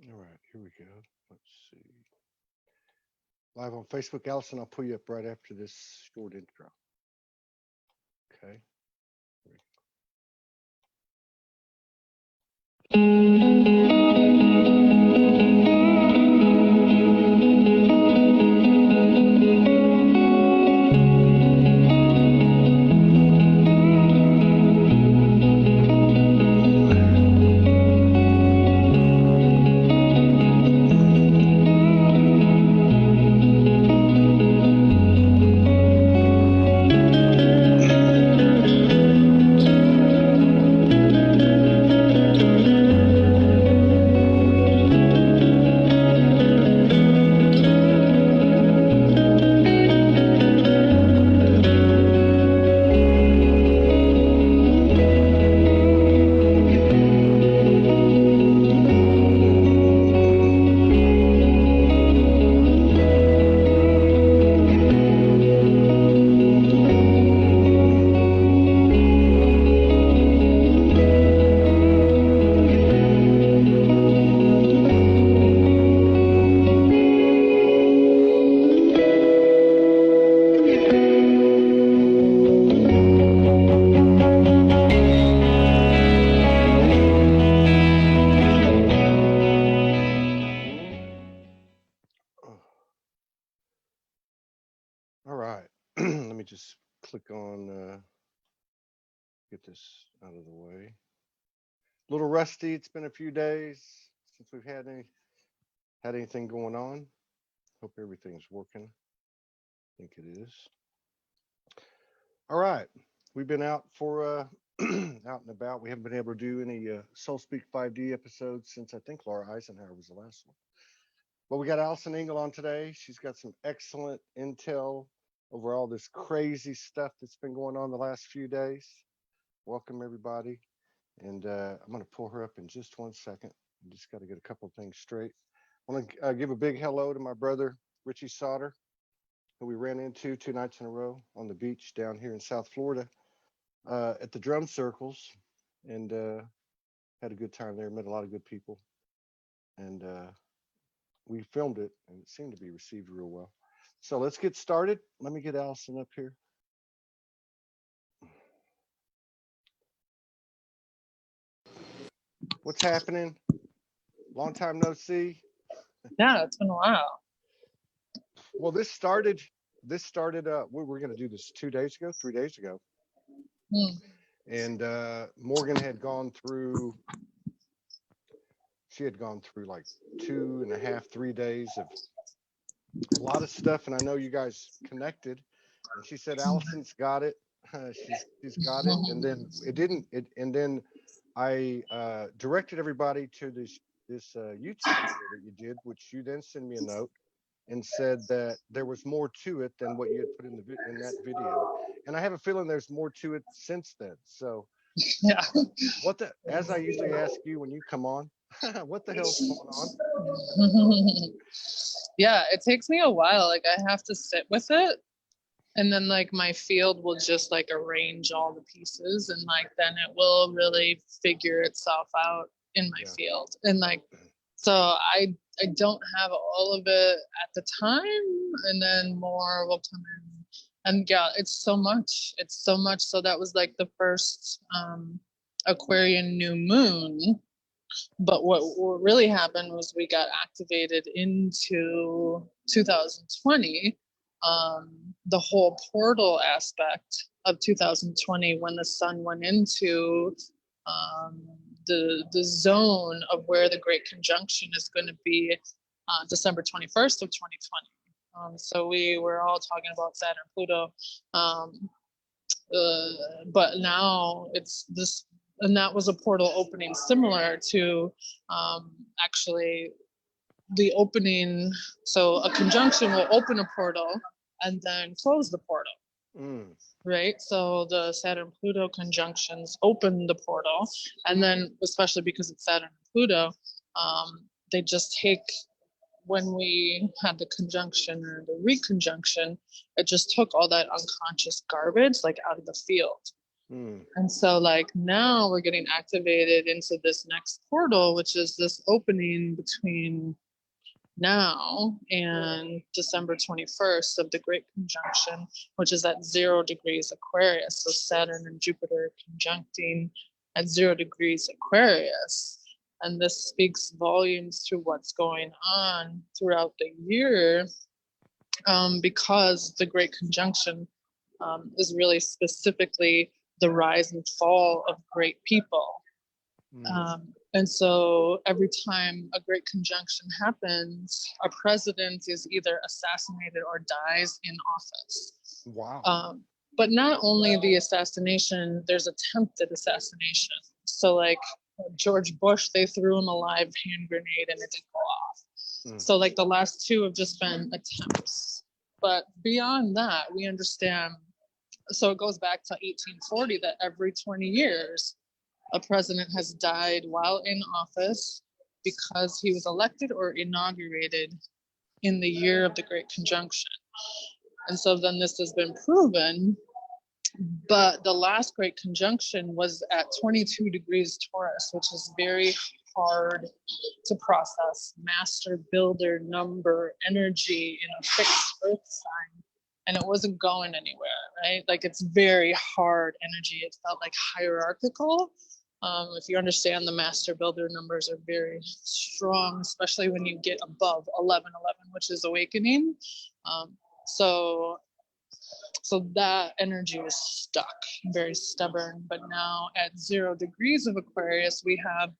All right, here we go. Let's see. Live on Facebook, Allison. I'll pull you up right after this short intro. Okay. All right. Let me just click on get this out of the way. A little rusty. It's been a few days since we've had anything going on. Hope everything's working. I think it is. All right. We've been out for out and about. We haven't been able to do any Soul Speak 5D episodes since I think Laura Eisenhower was the last one. But we got Allison Engel on today. She's got some excellent intel over all this crazy stuff that's been going on the last few days. Welcome, everybody. And I'm going to pull her up in just 1 second. I just got to get a couple of things straight. I want to give a big hello to my brother, Richie Sauter, who we ran into 2 nights in a row on the beach down here in South Florida at the drum circles, and had a good time there, met a lot of good people. And we filmed it, and it seemed to be received real well. So let's get started. Let me get Allison up here. What's happening? Long time no see. Yeah, it's been a while. Well, this started we were going to do this 3 days ago. And Morgan had gone through like 2.5, 3 days of a lot of stuff, and I know you guys connected, and she said Allison's got it. She's got it, and then and then I directed everybody to this YouTube video that you did, which you then sent me a note and said that there was more to it than what you had put in that video, and I have a feeling there's more to it since then. So yeah, as I usually ask you when you come on, what the hell's going on? Yeah, it takes me a while. Like I have to sit with it, and then like my field will just like arrange all the pieces, and like then it will really figure itself out in my field. And like so I don't have all of it at the time, and then more will come in. And yeah, it's so much. So that was like the first Aquarian new moon. But what really happened was we got activated into 2020, the whole portal aspect of 2020 when the sun went into the zone of where the Great Conjunction is going to be December 21st of 2020. So we were all talking about Saturn, Pluto, but now it's this. And that was a portal opening similar to actually the opening. So a conjunction will open a portal and then close the portal. Right? So the Saturn-Pluto conjunctions open the portal. And then, especially because it's Saturn and Pluto, they just take, when we had the conjunction or the reconjunction, it just took all that unconscious garbage like out of the field. Mm. And so like now we're getting activated into this next portal, which is this opening between now and December 21st of the Great Conjunction, which is at 0 degrees Aquarius. So Saturn and Jupiter conjuncting at 0 degrees Aquarius. And this speaks volumes to what's going on throughout the year, because the Great Conjunction is really specifically the rise and fall of great people. And so every time a great conjunction happens, a president is either assassinated or dies in office. Wow. But not only the assassination, there's attempted assassination. So like George Bush, they threw him a live hand grenade and it didn't go off. So like the last two have just been attempts. But beyond that, we understand. So it goes back to 1840 that every 20 years, a president has died while in office because he was elected or inaugurated in the year of the Great Conjunction. And so then this has been proven, but the last Great Conjunction was at 22 degrees Taurus, which is very hard to process. Master builder number energy in a fixed earth sign. And it wasn't going anywhere, right? Like it's very hard energy. It felt like hierarchical. If you understand, the master builder numbers are very strong, especially when you get above 1111, which is awakening. So that energy was stuck, very stubborn. But now at 0 degrees of Aquarius, we have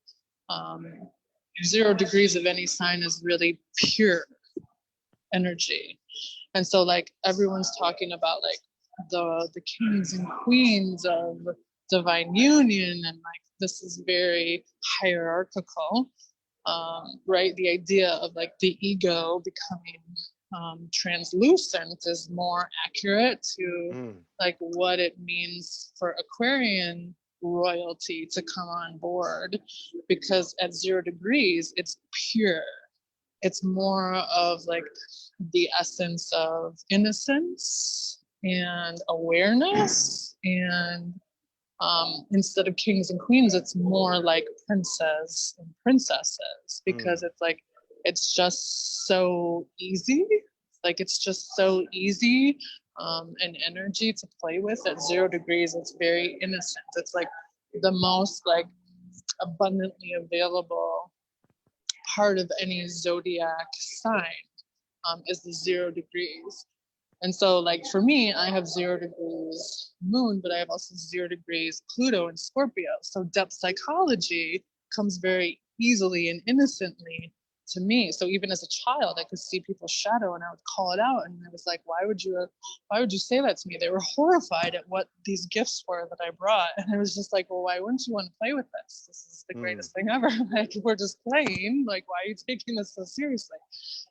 0 degrees of any sign is really pure energy. And so like everyone's talking about like the kings and queens of divine union, and like this is very hierarchical, right? The idea of like the ego becoming translucent is more accurate to like what it means for Aquarian royalty to come on board, because at 0 degrees it's pure. It's more of like the essence of innocence and awareness, and instead of kings and queens, it's more like princes and princesses, because it's like it's just so easy. Like it's just so easy, and energy to play with. At 0 degrees, it's very innocent. It's like the most like abundantly available part of any zodiac sign, is the 0 degrees. And so like for me, I have 0 degrees moon, but I have also 0 degrees Pluto in Scorpio. So depth psychology comes very easily and innocently to me. So even as a child, I could see people's shadow and I would call it out. And I was like, why would you say that to me? They were horrified at what these gifts were that I brought. And I was just like, well, why wouldn't you want to play with this? This is the greatest thing ever. Like we're just playing. Like, why are you taking this so seriously?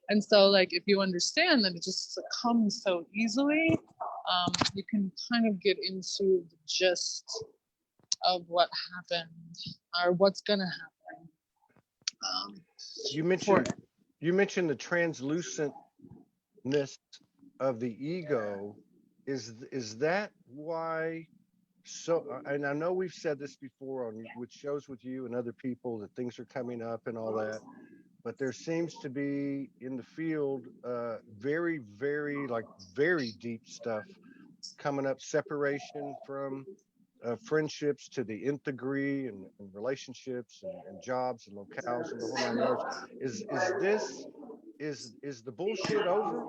And so like, if you understand that it just comes so easily, you can kind of get into the gist of what happened or what's going to happen. You mentioned the translucentness of the ego. Is that why? So, and I know we've said this before on with shows with you and other people that things are coming up and all that, but there seems to be in the field very, very very deep stuff coming up. Separation from friendships to the nth degree, and relationships and jobs and locales and the whole 9 yards. Is the bullshit over?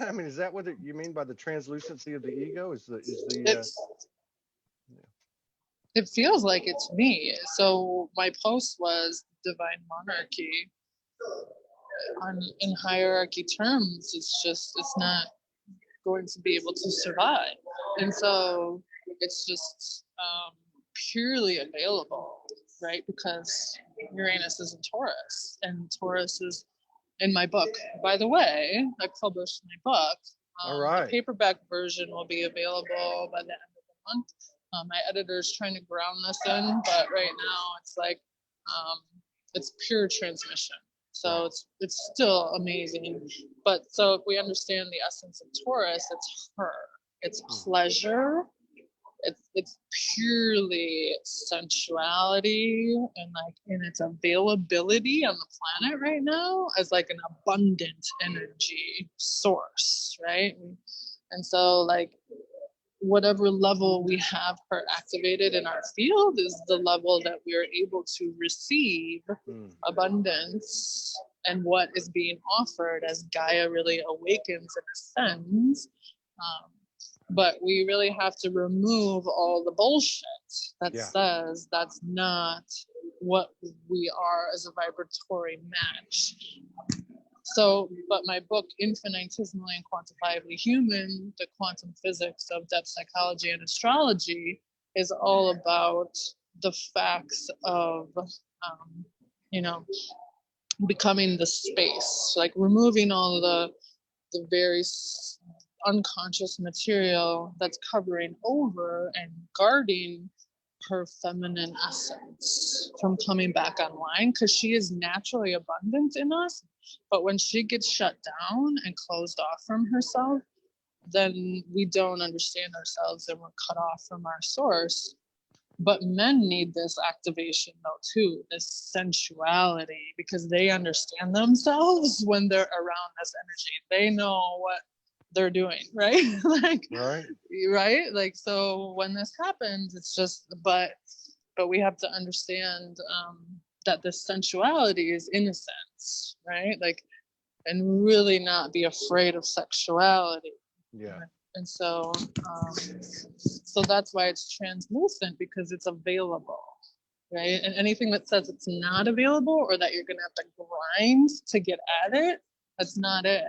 I mean, is that what you mean by the translucency of the ego? It feels like it's me. So my post was divine monarchy. In hierarchy terms, it's not going to be able to survive. And so it's just purely available, right? Because Uranus is in Taurus, and Taurus is in my book. By the way, I published my book. All right. The paperback version will be available by the end of the month. My editor's trying to ground this in, but right now it's like it's pure transmission. So it's still amazing. But so if we understand the essence of Taurus, it's her. It's pleasure it's purely sensuality and like in its availability on the planet right now as like an abundant energy source, right? And so like whatever level we have her activated in our field is the level that we are able to receive abundance and what is being offered as Gaia really awakens and ascends. But we really have to remove all the bullshit that says that's not what we are as a vibratory match. So, but my book, Infinitesimally and Quantifiably Human, the quantum physics of depth psychology and astrology, is all about the facts of, you know, becoming the space, like removing all the very unconscious material that's covering over and guarding her feminine essence from coming back online, because she is naturally abundant in us. But when she gets shut down and closed off from herself, then we don't understand ourselves and we're cut off from our source. But men need this activation though too, this sensuality, because they understand themselves when they're around this energy. They know what they're doing, right? Like, right? Like, so when this happens, it's just, but we have to understand that this sensuality is innocence, right? Like, and really not be afraid of sexuality. Yeah. And so, so that's why it's translucent, because it's available, right? And anything that says it's not available or that you're going to have to grind to get at it, that's not it.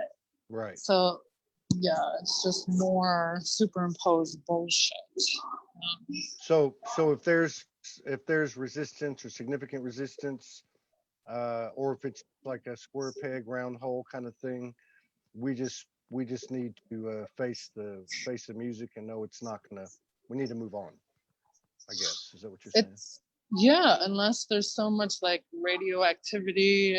Right. So, yeah, it's just more superimposed bullshit. So if there's resistance or significant resistance, or if it's like a square peg round hole kind of thing, we just need to face the music and know it's not gonna. We need to move on, I guess. Is that what you're saying? Yeah, unless there's so much like radioactivity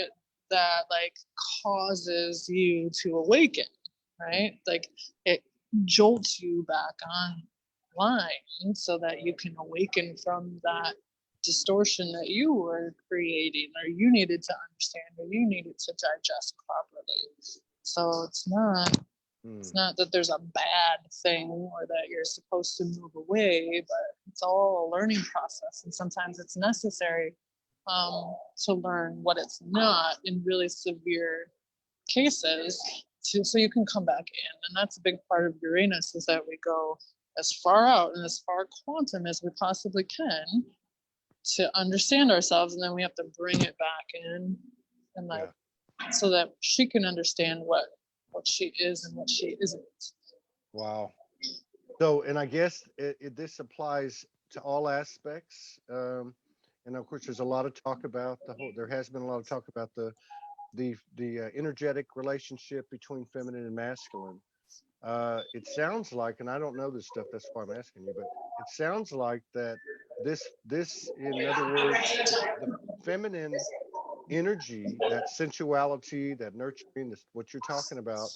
that like causes you to awaken, right? Like it jolts you back online so that you can awaken from that distortion that you were creating or you needed to understand or you needed to digest properly. So it's not that there's a bad thing or that you're supposed to move away, but it's all a learning process. And sometimes it's necessary to learn what it's not in really severe cases so you can come back in. And that's a big part of Uranus, is that we go as far out and as far quantum as we possibly can to understand ourselves. And then we have to bring it back in and like, so that she can understand what she is and what she isn't. Wow. So, and I guess this applies to all aspects. And of course, there's a lot of talk about there has been a lot of talk about the energetic relationship between feminine and masculine. It sounds like, and I don't know this stuff, that's why I'm asking you, but it sounds like that this, in other words, the feminine energy, that sensuality, that nurturing, what you're talking about,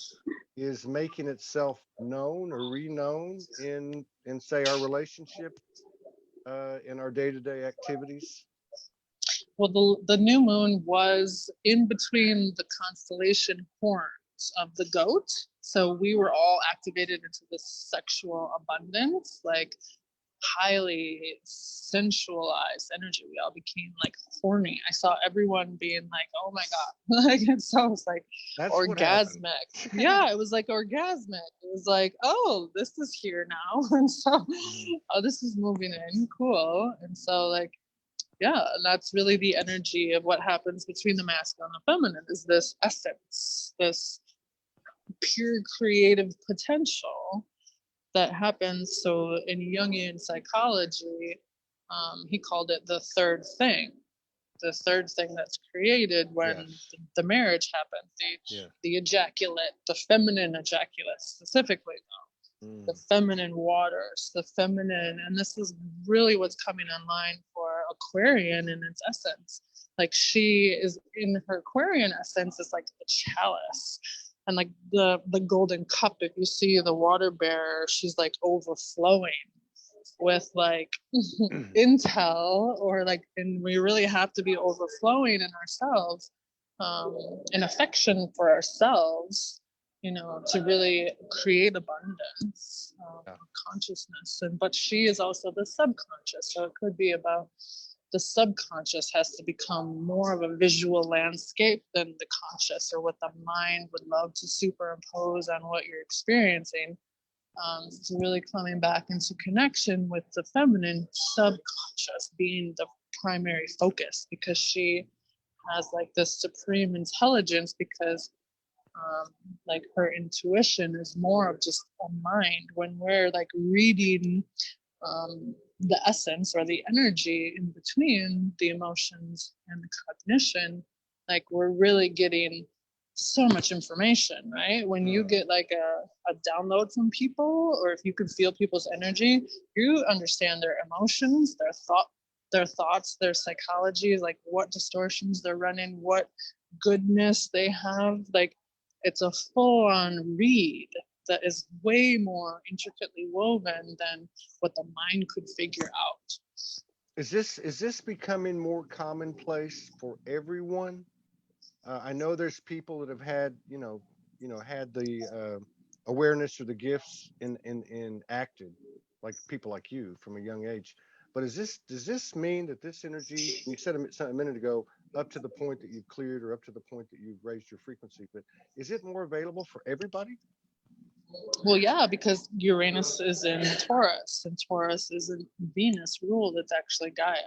is making itself known or reknown in say our relationship, in our day-to-day activities. Well, the new moon was in between the constellation horns of the goat, so we were all activated into this sexual abundance, like highly sensualized energy. We all became like horny. I saw everyone being like, oh my god. Like it sounds like that's orgasmic. Yeah, it was like orgasmic. It was like, oh, this is here now. And so oh, this is moving in. Cool. And so like, yeah, and that's really the energy of what happens between the masculine and the feminine, is this essence, this pure creative potential that happens. So in Jungian psychology, he called it the third thing that's created when the marriage happens, the ejaculate, the feminine ejaculate specifically, the feminine waters, the feminine, and this is really what's coming online for Aquarian in its essence. Like she is in her Aquarian essence is like the chalice. And like the golden cup, if you see the water bearer, she's like overflowing. with like intel, or like, and we really have to be overflowing in ourselves, in affection for ourselves, you know, to really create abundance, Yeah. consciousness. And but she is also the subconscious, so it could be about the subconscious has to become more of a visual landscape than the conscious, or what the mind would love to superimpose on what you're experiencing. So really coming back into connection with the feminine subconscious being the primary focus, because she has like this supreme intelligence, because like her intuition is more of just a mind. When we're like reading the essence or the energy in between the emotions and the cognition, like we're really getting so much information, right? When you get like a download from people, or if you can feel people's energy, you understand their emotions, their thoughts, their psychology, like what distortions they're running, what goodness they have. Like it's a full-on read that is way more intricately woven than what the mind could figure out. Is this becoming more commonplace for everyone? I know there's people that have had, had the awareness or the gifts in acted, like people like you from a young age. But does this mean that this energy, you said a minute ago, up to the point that you've cleared or up to the point that you've raised your frequency, but is it more available for everybody? Well, yeah, because Uranus is in Taurus, and Taurus is a Venus rule that's actually Gaia.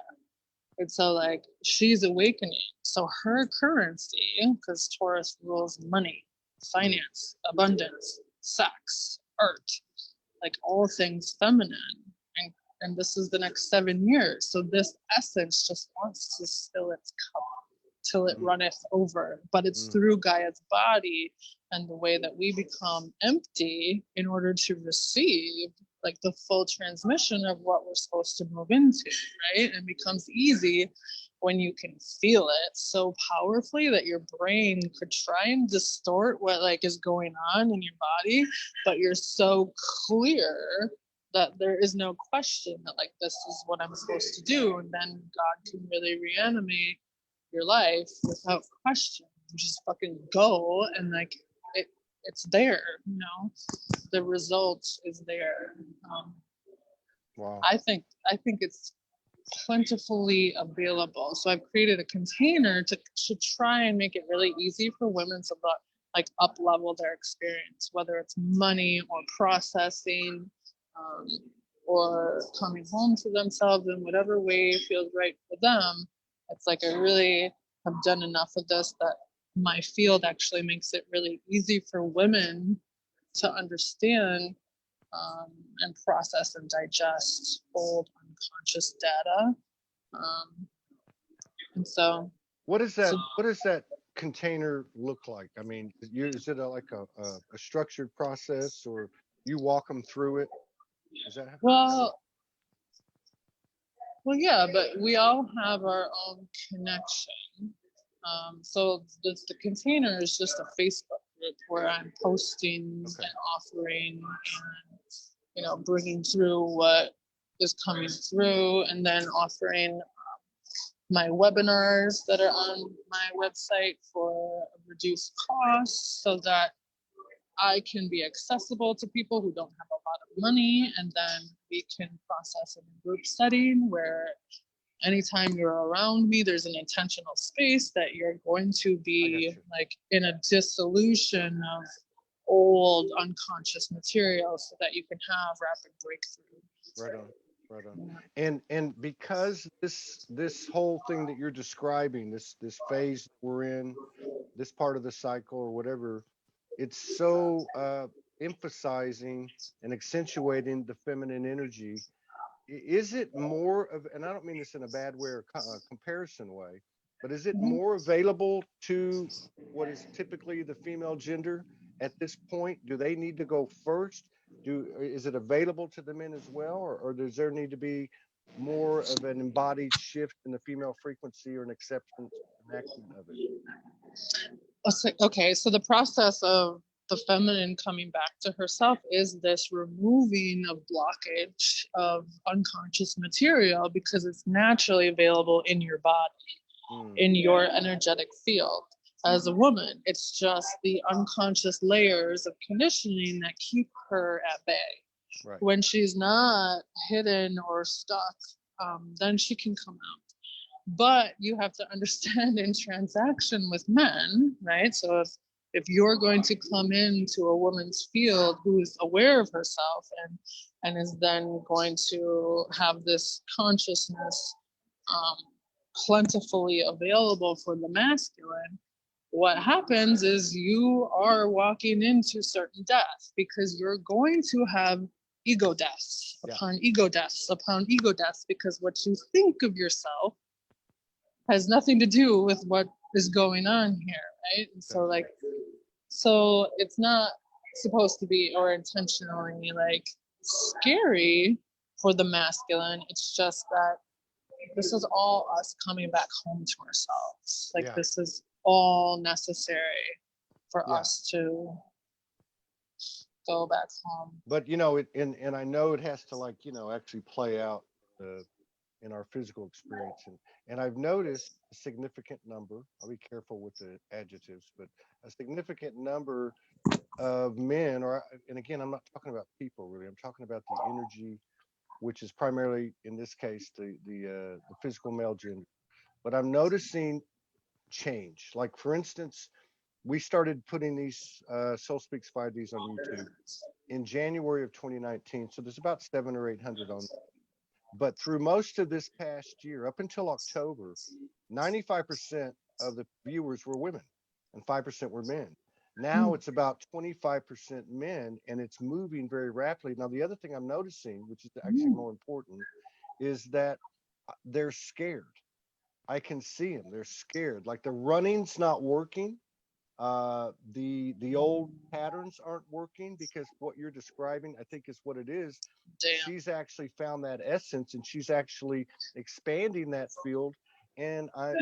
And so, like, she's awakening. So, her currency, because Taurus rules money, finance, abundance, sex, art, like all things feminine. And this is the next 7 years. So, this essence just wants to fill its cup till it runneth over. But it's through Gaia's body and the way that we become empty in order to receive like the full transmission of what we're supposed to move into, right? And becomes easy when you can feel it so powerfully that your brain could try and distort what like is going on in your body, but you're so clear that there is no question that like this is what I'm supposed to do. And then God can really reanimate your life without question. You just fucking go, and like it's there, you know, the result is there. um, Wow. I think it's plentifully available. So I've created a container to try and make it really easy for women to like up level their experience, whether it's money or processing, um, or coming home to themselves in whatever way feels right for them. It's like I really have done enough of this that my field actually makes it really easy for women to understand, and process and digest old unconscious data. Um, and so, What does that so what does that container look like? I mean, is it like a structured process, or you walk them through it? Is that well, well, yeah, but we all have our own connection. So the container is just a Facebook group where I'm posting okay? and offering and, you know, bringing through what is coming through, and then offering my webinars that are on my website for a reduced cost, so that I can be accessible to people who don't have a lot of money. And then we can process in a group setting where anytime you're around me, there's an intentional space that you're going to be like in a dissolution of old unconscious material, so that you can have rapid breakthrough. Right on, right on. And because this whole thing that you're describing, this phase we're in, this part of the cycle or whatever, it's so emphasizing and accentuating the feminine energy. Is it more of, and I don't mean this in a bad way or comparison way, but is it Mhm. more available to what is typically the female gender at this point? Do they need to go first? Is it available to the men as well, or does there need to be more of an embodied shift in the female frequency or an acceptance, enactment of it? Okay, so the process of the feminine coming back to herself is this removing of blockage of unconscious material because it's naturally available in your body, in your energetic field. As a woman, it's just the unconscious layers of conditioning that keep her at bay. Right. When she's not hidden or stuck, then she can come out. But you have to understand in transaction with men, right? So if you're going to come into a woman's field who is aware of herself and is then going to have this consciousness plentifully available for the masculine, what happens is you are walking into certain death because you're going to have ego deaths upon ego deaths upon ego deaths, because what you think of yourself has nothing to do with what is going on here, right? And so like, so it's not supposed to be or intentionally like scary for the masculine. It's just that this is all us coming back home to ourselves. Like this is all necessary for us to go back home. But you know, and I know it has to, like, you know, actually play out in our physical experience, and I've noticed a significant number. I'll be careful with the adjectives, but a significant number of men, and again, I'm not talking about people really. I'm talking about the energy, which is primarily in this case the physical male gender. But I'm noticing change. Like for instance, we started putting these Soul Speaks 5Ds on YouTube in January of 2019. So there's about 700 or 800 on. But through most of this past year, up until October, 95% of the viewers were women and 5% were men. Now it's about 25% men, and it's moving very rapidly. Now, the other thing I'm noticing, which is actually more important, is that they're scared. I can see them. They're scared. Like the running's not working. The old patterns aren't working, because what you're describing, I think, is what it is. She's actually found that essence, and she's actually expanding that field. And I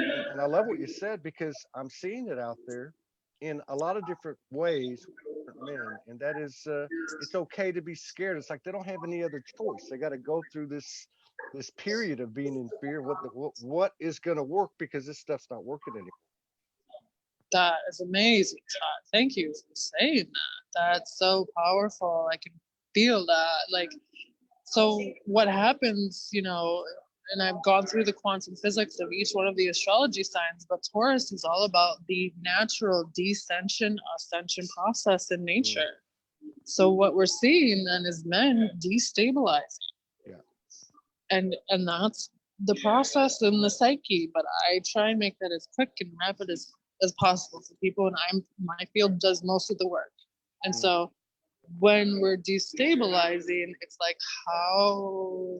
love what you said, because I'm seeing it out there in a lot of different ways with different men, and that is it's okay to be scared. It's like they don't have any other choice. They got to go through this period of being in fear. What is going to work, because this stuff's not working anymore. That is amazing, Todd. Thank you for saying that. That's so powerful. I can feel that. Like, so what happens, you know, and I've gone through the quantum physics of each one of the astrology signs, but Taurus is all about the natural descension, ascension process in nature. So what we're seeing then is men destabilizing. Yeah. And that's the process in the psyche, but I try and make that as quick and rapid as possible for people, and my field does most of the work. And so when we're destabilizing, it's like,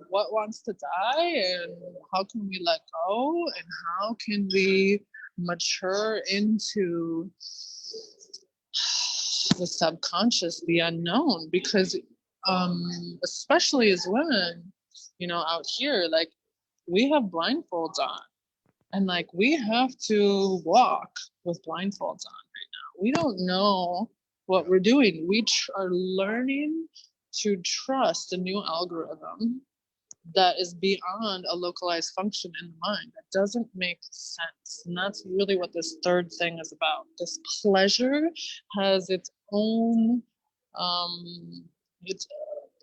what wants to die, and how can we let go, and how can we mature into the subconscious, the unknown? Because especially as women, you know, out here, like, we have blindfolds on, and like we have to walk with blindfolds on right now. We don't know what we're doing. We are learning to trust a new algorithm that is beyond a localized function in the mind. That doesn't make sense. And that's really what this third thing is about. This pleasure has its own it's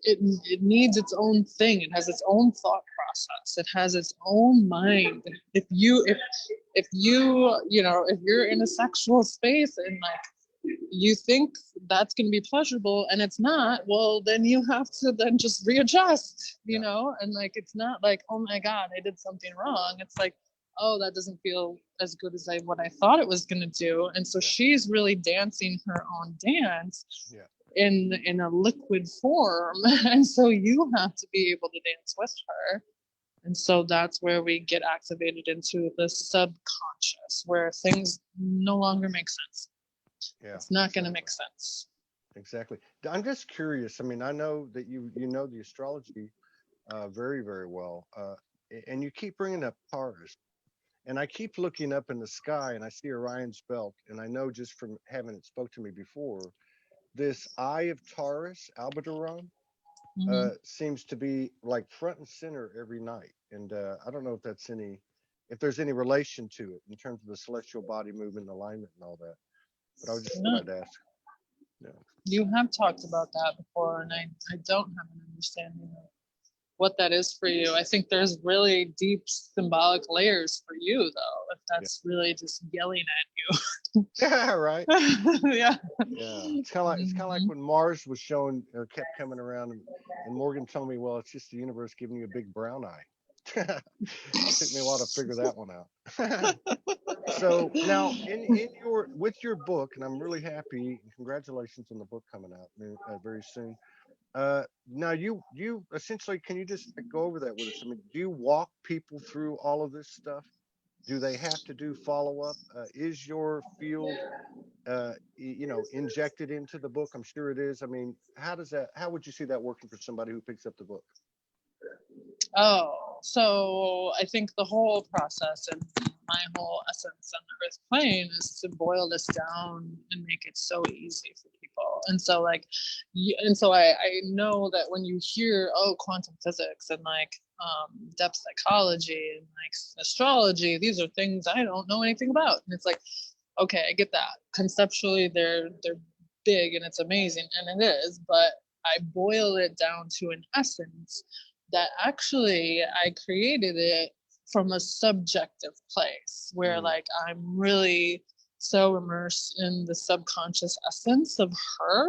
it needs its own thing. It has its own thought process. It has its own mind. If you you know, if you're in a sexual space and like you think that's going to be pleasurable and it's not, well, then you have to then just readjust, you know. And like, it's not like, oh my god, I did something wrong. It's like, oh, that doesn't feel as good as what I thought it was going to do. And so she's really dancing her own dance in a liquid form. And so you have to be able to dance with her. And so that's where we get activated into the subconscious, where things no longer make sense. It's not going to make sense. Exactly. I'm just curious. I mean, I know that you know the astrology very, very well, and you keep bringing up Taurus, and I keep looking up in the sky, and I see Orion's belt, and I know just from having it spoke to me before this Eye of Taurus, Aldebaran, Hmm. seems to be like front and center every night. And I don't know if there's any relation to it in terms of the celestial body movement, alignment, and all that. But I was just thought No, I'd ask. Yeah. you have talked about that before, and I don't have an understanding of what that is for you. I think there's really deep symbolic layers for you, though, if Yeah. that's really just yelling Yeah. Right. at you. Yeah. Yeah. It's kind of like when Mars was showing, kept coming around, and Morgan told me, well, it's just the universe giving you a big brown eye. Took me a while to figure that one out. So now, in your with your book, and I'm really happy, and congratulations on the book coming out very soon. Now you essentially, can you just go over that with us? I mean, do you walk people through all of this stuff? Do they have to do follow up? Is your field, injected into the book? I'm sure it is. I mean, how would you see that working for somebody who picks up the book? Oh, so I think the whole process and my whole essence on the earth plane is to boil this down and make it so easy for people. And so I know that when you hear, oh, quantum physics and like depth psychology and like astrology, these are things I don't know anything about. And it's like, okay, I get that. Conceptually, they're big and it's amazing, and it is, but I boil it down to an essence that actually I created it from a subjective place where Mm, like I'm really so immersed in the subconscious essence of her,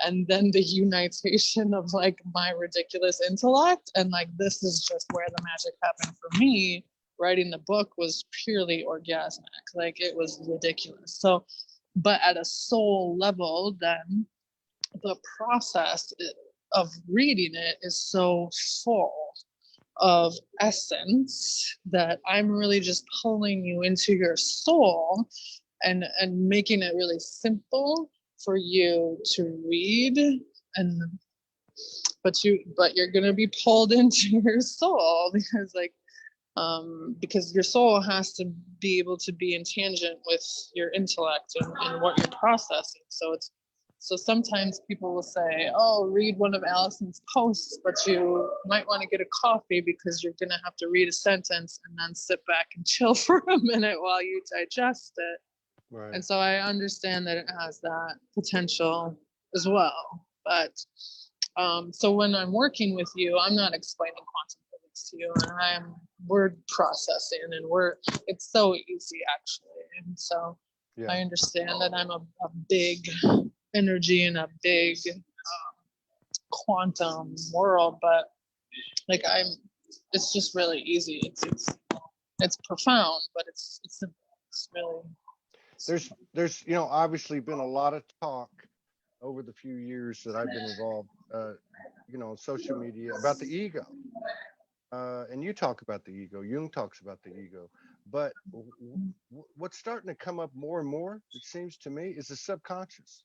and then the unitation of like my ridiculous intellect, and like this is just where the magic happened for me. Writing the book was purely orgasmic, like it was ridiculous. So but at a soul level, then the process of reading it is so full of essence that I'm really just pulling you into your soul and making it really simple for you to read. And but you're gonna be pulled into your soul because your soul has to be able to be in tangent with your intellect and what you're processing. So sometimes people will say, oh, read one of Allison's posts, but you might want to get a coffee because you're going to have to read a sentence and then sit back and chill for a minute while you digest it. right. And so I understand that it has that potential as well. But so when I'm working with you, I'm not explaining quantum physics to you, and I'm word processing, and it's so easy actually. And so Yeah. I understand that I'm a big energy in a big quantum world, but like it's just really easy. It's profound, but it's simple. It's really There's obviously been a lot of talk over the few years that I've been involved, on social media about the ego. And you talk about the ego. Jung talks about the ego. But what's starting to come up more and more, it seems to me, is the subconscious.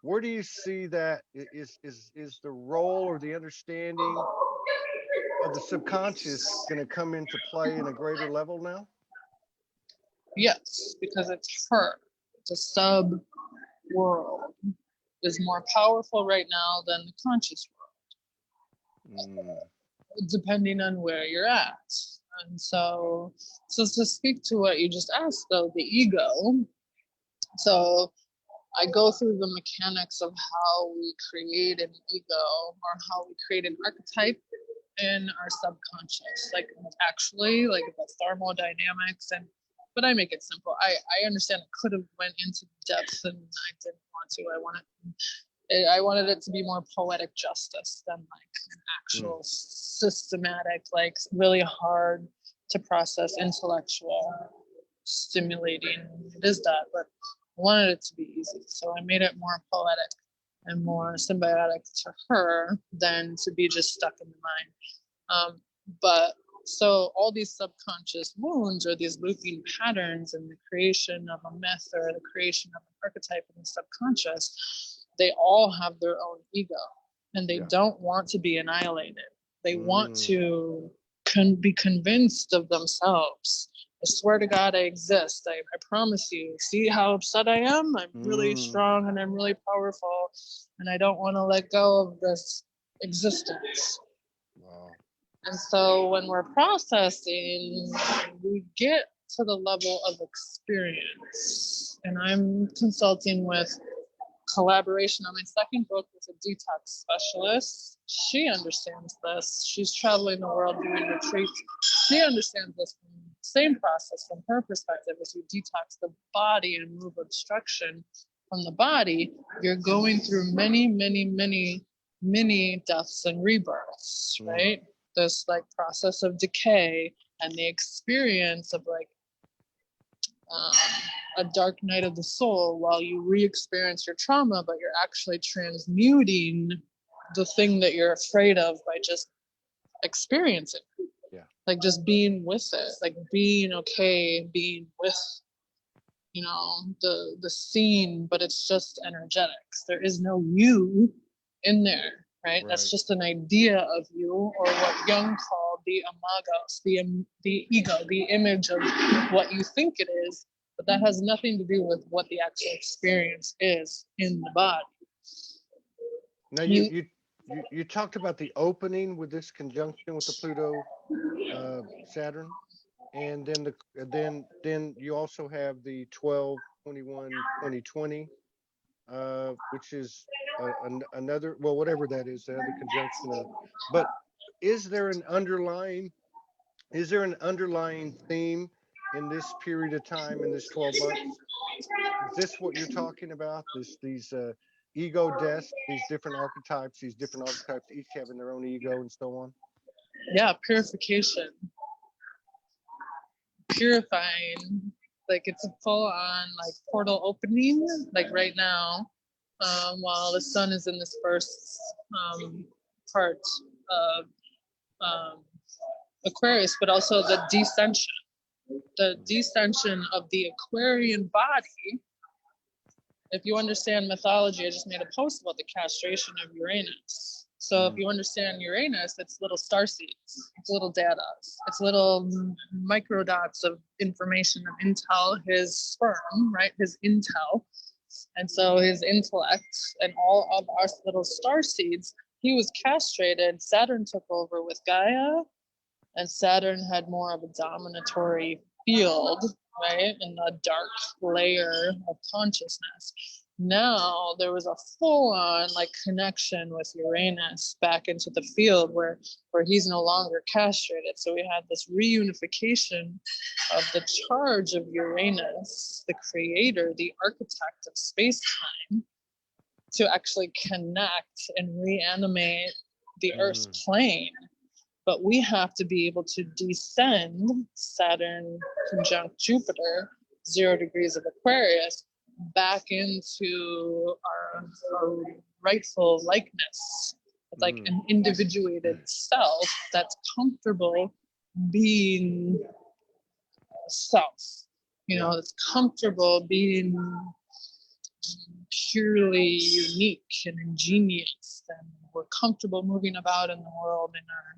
Where do you see that is the role or the understanding of the subconscious going to come into play in a greater level now? yes, because it's her. It's a sub world is more powerful right now than the conscious Mm, world, depending on where you're at. And so to speak to what you just asked, though, the ego. So I go through the mechanics of how we create an ego or how we create an archetype in our subconscious. Like actually, like the thermodynamics and but I make it simple. I understand it could have went into depth and I didn't want to. I wanted it to be more poetic justice than like an mm, actual systematic, like really hard to process intellectual stimulating. It is that, but I wanted it to be easy. So I made it more poetic and more symbiotic to her than to be just stuck in the mind. But so all these subconscious wounds or these looping patterns in the creation of a myth or the creation of an archetype in the subconscious, they all have their own ego and they yeah. don't want to be annihilated. They want Mm, to be convinced of themselves I swear to God, I exist. I promise you. See how upset I am? I'm really strong and I'm really powerful, and I don't want to let go of this existence. Wow. And so when we're processing, we get to the level of experience. And I'm consulting with collaboration on my second book with a detox specialist. She understands this. She's traveling the world doing retreats. She understands this same process from her perspective. As you detox the body and remove obstruction from the body, you're going through many, many, many, many deaths and rebirths, right? This like process of decay and the experience of like a dark night of the soul while you re-experience your trauma, but you're actually transmuting the thing that you're afraid of by just experiencing. Yeah. Like just being with it, like being okay, being with, you know, the scene, but it's just energetics. There is no you in there, right? That's just an idea of you, or what Jung called the amagos, the ego, the image of what you think it is, but that has nothing to do with what the actual experience is in the body. Now you talked about the opening with this conjunction with the Pluto Saturn, and then then you also have the 12/21/2020, which is another, well, whatever that is, the other conjunction of. But is there an underlying theme in this period of time, in this 12 months? Is this what you're talking about? These ego deaths, these different archetypes, each having their own ego and so on? Yeah, purification, purifying. Like it's a full on like portal opening, like right now, while the sun is in this first part of Aquarius, but also the descension of the Aquarian body. If you understand mythology, I just made a post about the castration of Uranus. So if you understand Uranus, it's little star seeds, it's little data, it's little micro dots of information of intel, his sperm, right? His intel. And so his intellect and all of our little star seeds, he was castrated. Saturn took over with Gaia, and Saturn had more of a dominatory field, right? In the dark layer of consciousness. Now there was a full-on like connection with Uranus back into the field where he's no longer castrated. So we had this reunification of the charge of Uranus, the creator, the architect of space-time, to actually connect and reanimate the Earth's plane. But we have to be able to descend Saturn conjunct Jupiter, 0 degrees of Aquarius, back into our rightful likeness, like an individuated self that's comfortable being self, you know, that's comfortable being purely unique and ingenious, and we're comfortable moving about in the world in our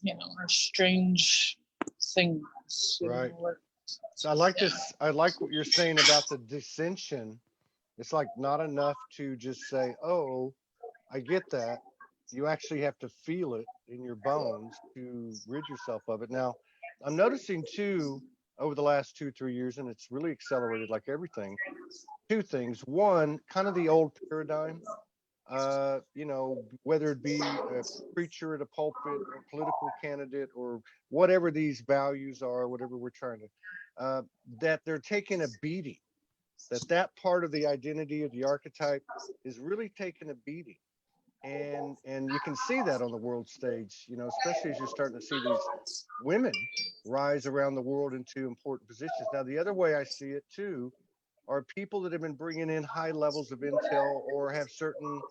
you know, our strange things. Right. Know, So I like this. I like what you're saying about the dissension. It's like not enough to just say, "Oh, I get that." You actually have to feel it in your bones to rid yourself of it. Now, I'm noticing too over the last 2, 3 years, and it's really accelerated like everything. Two things. One, kind of the old paradigm, you know, whether it be a preacher at a pulpit or political candidate or whatever these values are, whatever we're trying to, that they're taking a beating, that part of the identity of the archetype is really taking a beating. And you can see that on the world stage, you know, especially as you're starting to see these women rise around the world into important positions. Now, the other way I see it too are people that have been bringing in high levels of intel or have certain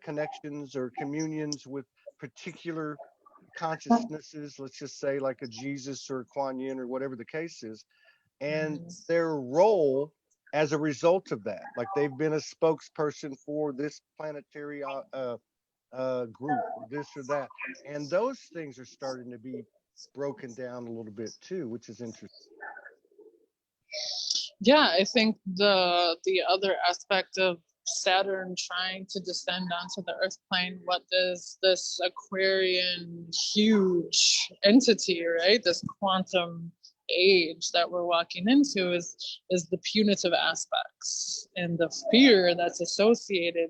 connections or communions with particular consciousnesses, let's just say like a Jesus or Kuan Yin or whatever the case is, and their role as a result of that, like they've been a spokesperson for this planetary group or this or that, and those things are starting to be broken down a little bit too, which is interesting. Yeah, I think the other aspect of Saturn trying to descend onto the Earth plane, what does this Aquarian huge entity, right? This quantum age that we're walking into is the punitive aspects and the fear that's associated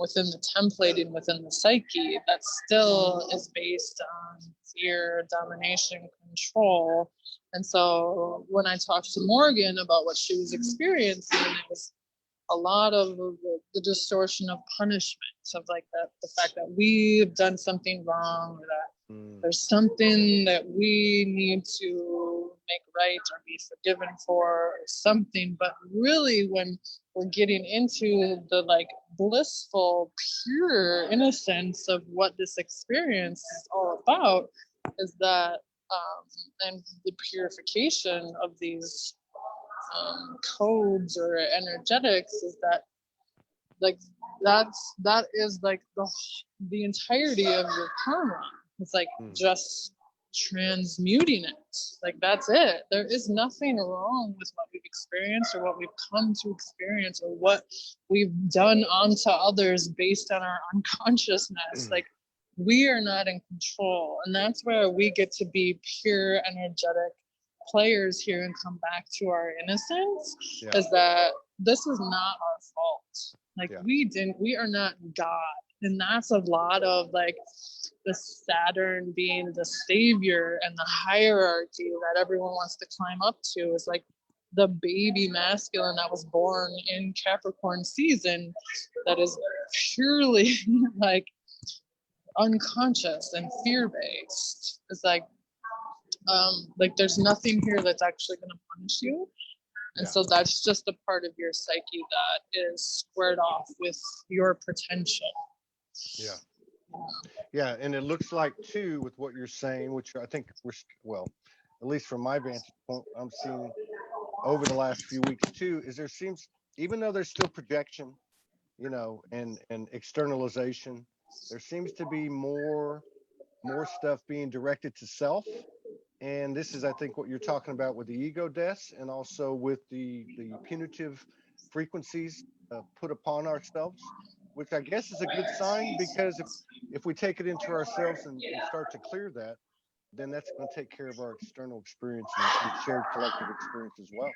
within the templating, within the psyche, that still is based on fear, domination, control. And so when I talked to Morgan about what she was experiencing, it was a lot of the distortion of punishment, of like that, the fact that we've done something wrong, or that there's something that we need to make right or be forgiven for, or something. But really, when we're getting into the like blissful, pure innocence of what this experience is all about, is that and the purification of these codes or energetics, is that like that is like the entirety of your karma. It's like just transmuting it. Like that's it. There is nothing wrong with what we've experienced or what we've come to experience or what we've done onto others based on our unconsciousness. Like we are not in control, and that's where we get to be pure energetic players here and come back to our innocence. Is that this is not our fault. Like we are not God. And that's a lot of like the Saturn being the savior and the hierarchy that everyone wants to climb up to, is like the baby masculine that was born in Capricorn season, that is purely like unconscious and fear-based. It's like there's nothing here that's actually going to punish you. And so that's just a part of your psyche that is squared off with your potential. Yeah, and it looks like too, with what you're saying, which I think well, at least from my vantage point, I'm seeing over the last few weeks too, is there seems, even though there's still projection, and externalization, there seems to be more stuff being directed to self. And this is, I think, what you're talking about with the ego deaths, and also with the punitive frequencies put upon ourselves, which I guess is a good sign, because if we take it into ourselves and start to clear that, then that's going to take care of our external experience and shared collective experience as well.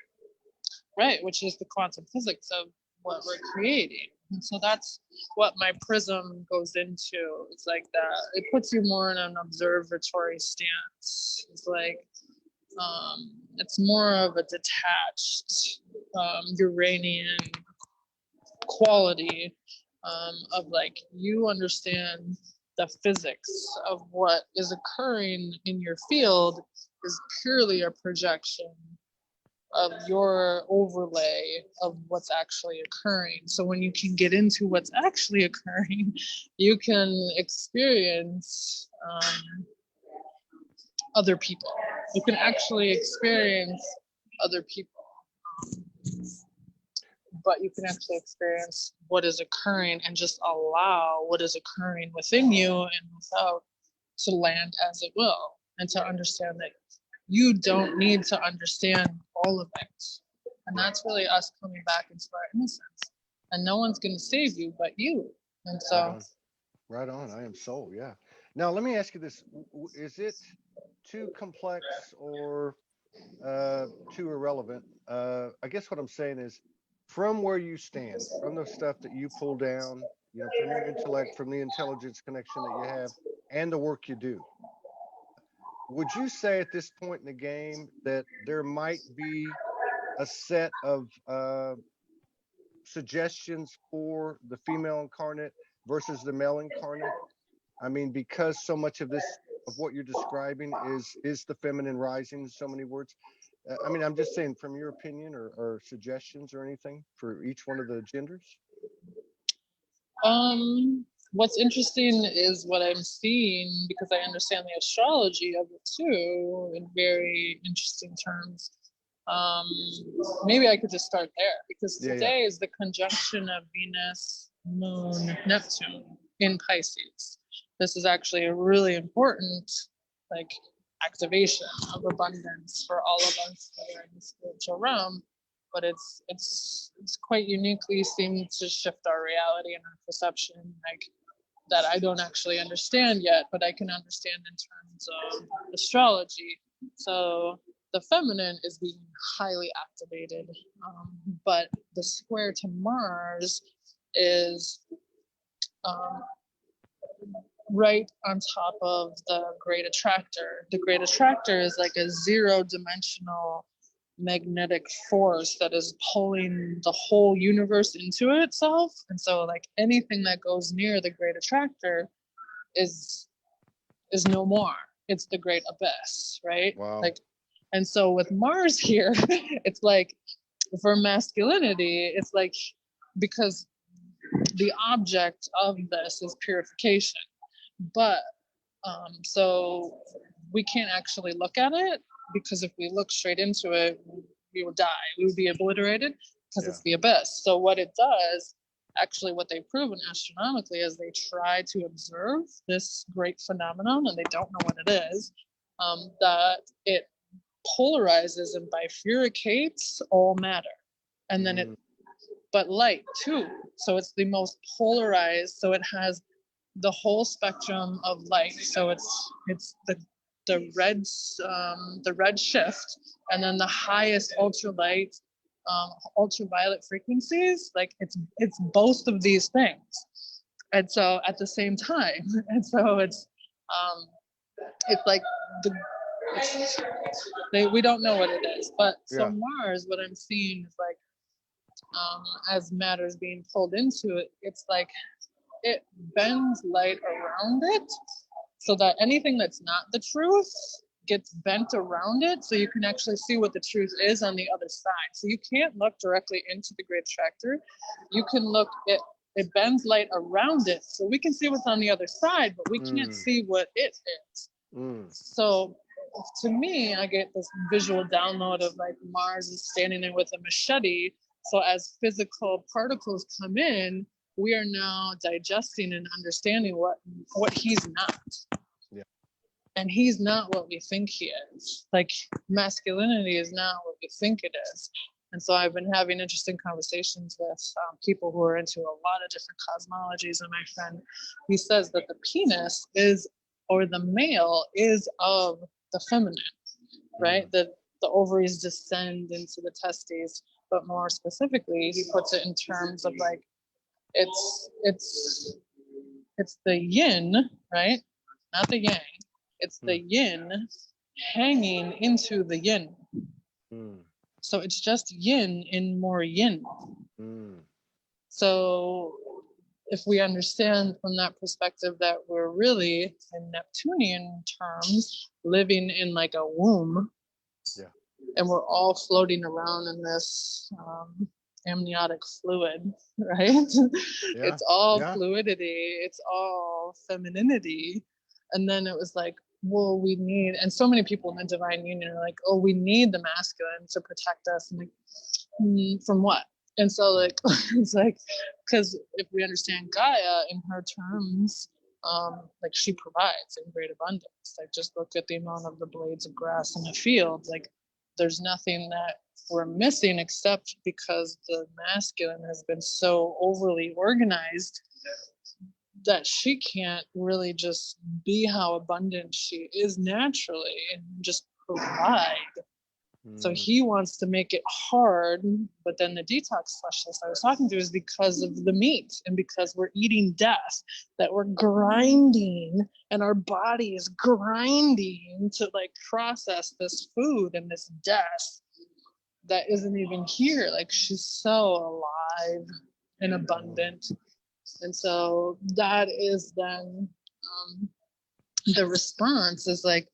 Right, which is the quantum physics of what we're creating. And so that's what my prism goes into. It's like that. It puts you more in an observatory stance. It's like, it's more of a detached Uranian quality of like, you understand the physics of what is occurring in your field is purely a projection of your overlay of what's actually occurring. So when you can get into what's actually occurring, you can experience other people. You can actually experience other people. But you can actually experience what is occurring and just allow what is occurring within you and without to land as it will, and to understand that you don't need to understand all of it. And that's really us coming back into our innocence. And no one's going to save you but you. And so. Right on. I am soul. Yeah. Now, let me ask you this. Is it too complex or too irrelevant? I guess what I'm saying is, from where you stand, from the stuff that you pull down, from your intellect, from the intelligence connection that you have, and the work you do, would you say at this point in the game that there might be a set of suggestions for the female incarnate versus the male incarnate? I mean, because so much of this, of what you're describing, is the feminine rising, in so many words. I mean, I'm just saying, from your opinion or suggestions or anything for each one of the genders. What's interesting is what I'm seeing, because I understand the astrology of it too in very interesting terms. Maybe I could just start there, because today is the conjunction of Venus, Moon, Neptune in Pisces. This is actually a really important, like, activation of abundance for all of us that are in the spiritual realm. But it's quite uniquely seemed to shift our reality and our perception, like that I don't actually understand yet, but I can understand in terms of astrology. So the feminine is being highly activated, but the square to Mars is right on top of the Great Attractor. The Great Attractor is like a zero-dimensional magnetic force that is pulling the whole universe into itself. And so like anything that goes near the Great Attractor is no more. It's the great abyss, right? Wow. Like, and so with Mars here, it's like for masculinity, it's like because the object of this is purification. But so we can't actually look at it, because if we look straight into it, we would die. We would be obliterated because it's the abyss. So what it does, actually what they've proven astronomically, is they try to observe this great phenomenon and they don't know what it is, that it polarizes and bifurcates all matter. And then but light too. So it's the most polarized. So it has the whole spectrum of light. So it's the red shift, and then the highest ultralight, ultraviolet frequencies. Like it's both of these things, and so at the same time, and so it's like we don't know what it is, but so Mars, what I'm seeing is like as matter is being pulled into it, it's like it bends light around it so that anything that's not the truth gets bent around it, so you can actually see what the truth is on the other side. So you can't look directly into the Great Attractor. You can look, it bends light around it, so we can see what's on the other side, but we can't see what it is. So to me, I get this visual download of like Mars is standing there with a machete. So as physical particles come in, we are now digesting and understanding what he's not. Yeah. And he's not what we think he is. Like masculinity is not what we think it is. And so I've been having interesting conversations with people who are into a lot of different cosmologies. And my friend, he says that the penis is, or the male is of the feminine, right? The ovaries descend into the testes, but more specifically, he puts it in terms of like, it's the yin, right? Not the yang. It's the yin hanging into the yin. So it's just yin in more yin. So if we understand from that perspective that we're really, in Neptunian terms, living in like a womb, and we're all floating around in this amniotic fluid, right? It's all fluidity, it's all femininity. And then it was like, well, we need, and so many people in the divine union are like, oh, we need the masculine to protect us. And like, from what? And so like, it's like, because if we understand Gaia in her terms, like she provides in great abundance. Like just look at the amount of the blades of grass in the field. Like there's nothing that we're missing, except because the masculine has been so overly organized that she can't really just be how abundant she is naturally and just provide. So he wants to make it hard, but then the detox specialist I was talking to is because of the meat and because we're eating death, that we're grinding and our body is grinding to like process this food and this death that isn't even here. Like she's so alive and abundant. And so that is then the response is like,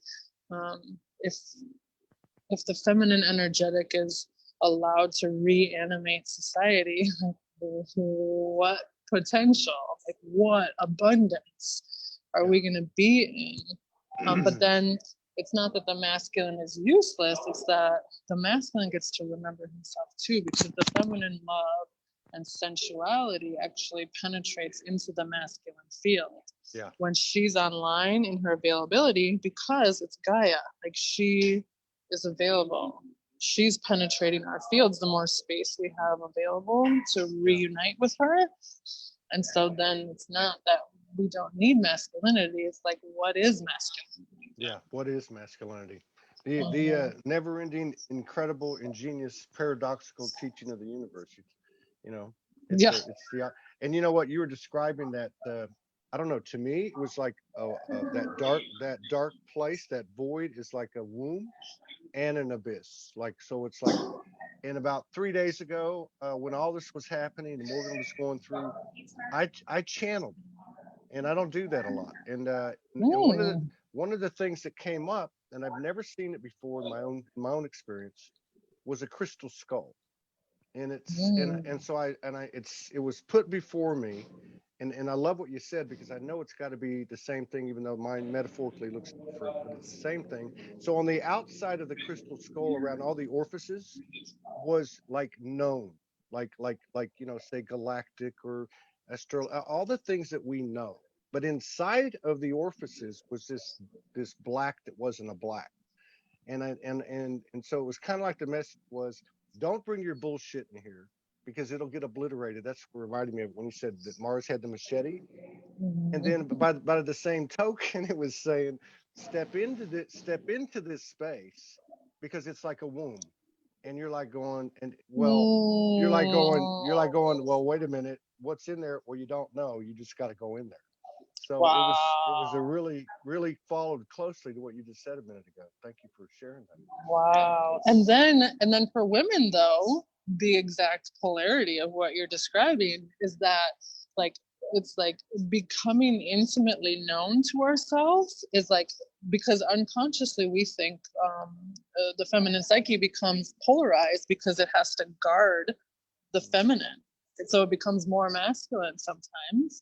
if the feminine energetic is allowed to reanimate society, what potential, like what abundance are we going to be in? But then it's not that the masculine is useless, it's that the masculine gets to remember himself too, because the feminine love and sensuality actually penetrates into the masculine field. Yeah. When she's online in her availability, because it's Gaia, like she is available. She's penetrating our fields, the more space we have available to reunite with her. And so then it's not that we don't need masculinity. It's like, what is masculinity? Yeah. What is masculinity? The never-ending, incredible, ingenious, paradoxical teaching of the universe. You know, it's Yeah. a, it's the, and you know what you were describing that. I don't know. To me, it was like that dark place, that void is like a womb and an abyss. Like so, it's like. And about 3 days ago, when all this was happening, and Morgan was going through, I channeled, and I don't do that a lot. And Mm. one of the things that came up, and I've never seen it before in my own experience, was a crystal skull. And it's and Mm. so it was put before me, and I love what you said because I know it's got to be the same thing, even though mine metaphorically looks different, but it's the same thing. So on the outside of the crystal skull, around all the orifices, was like known, like say galactic or astral, all the things that we know. But inside of the orifices was this black that wasn't a black, and so it was kind of like the message was, don't bring your bullshit in here because it'll get obliterated. That's what reminded me of when you said that Mars had the machete. And then by the same token, it was saying, step into this space because it's like a womb. And you're like going, and well, you're like going, well, wait a minute, what's in there? Well, you don't know. You just got to go in there. So it was a Wow. really followed closely to what you just said a minute ago. Thank you for sharing that. Wow. And then for women though, the exact polarity of what you're describing is that like it's like becoming intimately known to ourselves is like, because unconsciously we think the feminine psyche becomes polarized because it has to guard the feminine. And so it becomes more masculine sometimes,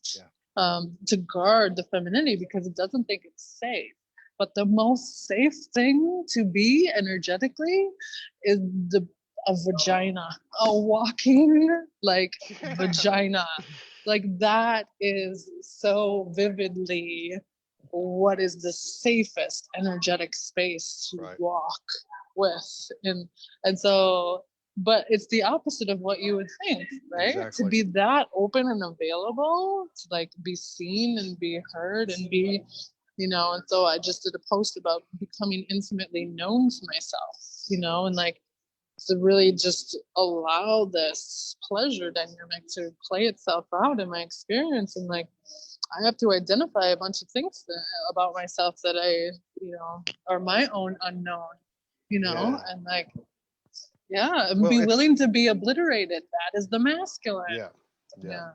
Yeah. to guard the femininity because it doesn't think it's safe. But the most safe thing to be energetically is a vagina, a walking like vagina. Like that is so vividly what is the safest energetic space to Right. walk with. And so, but it's the opposite of what you would think, right? To Exactly. be that open and available, to like be seen and be heard and be, and so I just did a post about becoming intimately known to myself, and like to really just allow this pleasure dynamic to play itself out in my experience. And like I have to identify a bunch of things about myself that I, are my own unknown, Yeah. and like, yeah, and Well, be it's willing to be obliterated. That is the masculine. yeah, yeah, Yeah.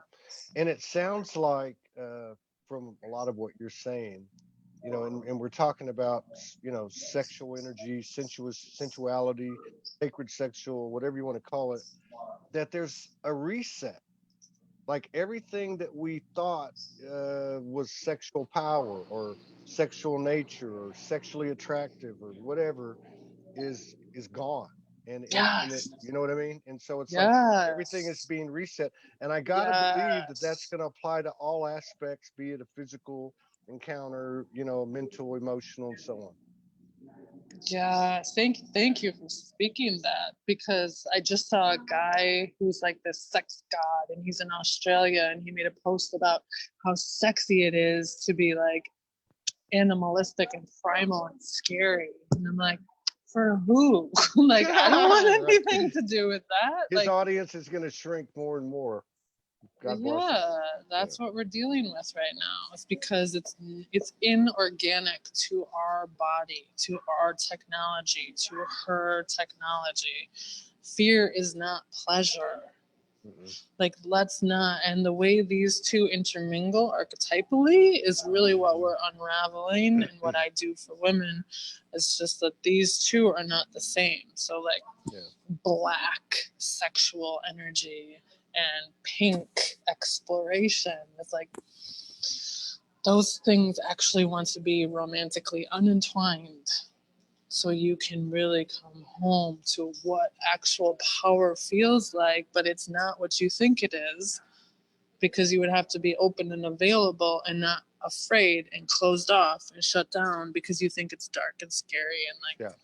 and it sounds like from a lot of what you're saying, and we're talking about sexual energy, sensuality, sacred sexual, whatever you want to call it, that there's a reset. Like everything that we thought was sexual power or sexual nature or sexually attractive or whatever is gone. And it, Yes. you know what I mean? And so it's like everything is Yes. being reset. And I got to believe that that's Yes. going to apply to all aspects, be it a physical encounter, mental, emotional, and so on. Yeah, thank you for speaking that, because I just saw a guy who's like this sex god and he's in Australia, and he made a post about how sexy it is to be like animalistic and primal and scary. And I'm like, for who? Like I don't want Right. anything to do with that. His Like, audience is going to shrink more and more. God bless him. yeah, Yeah. that's what we're dealing with right now. It's because it's inorganic to our body, to our technology, to her technology. Fear is not pleasure. Mm-mm. Like, let's not. And the way these two intermingle archetypally is really what we're unraveling. And what I do for women is just that these two are not the same. So like Yeah. black sexual energy and pink exploration. It's like those things actually want to be romantically unentwined. so you can really come home to what actual power feels like, but it's not what you think it is, because you would have to be open and available and not afraid and closed off and shut down because you think it's dark and scary and like. Yeah.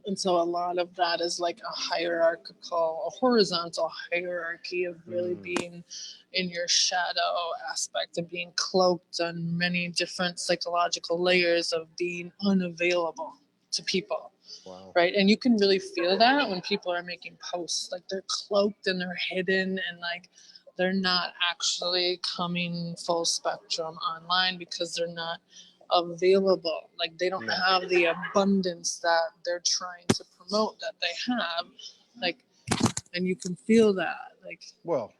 And so a lot of that is like a hierarchical, a horizontal hierarchy of really being in your shadow aspect and being cloaked on many different psychological layers of being unavailable to people. Wow. Right. And you can really feel that when people are making posts, like they're cloaked and they're hidden and like they're not actually coming full spectrum online because they're not available. Like they don't have the abundance that they're trying to promote that they have. Like, and you can feel that. Like, Well,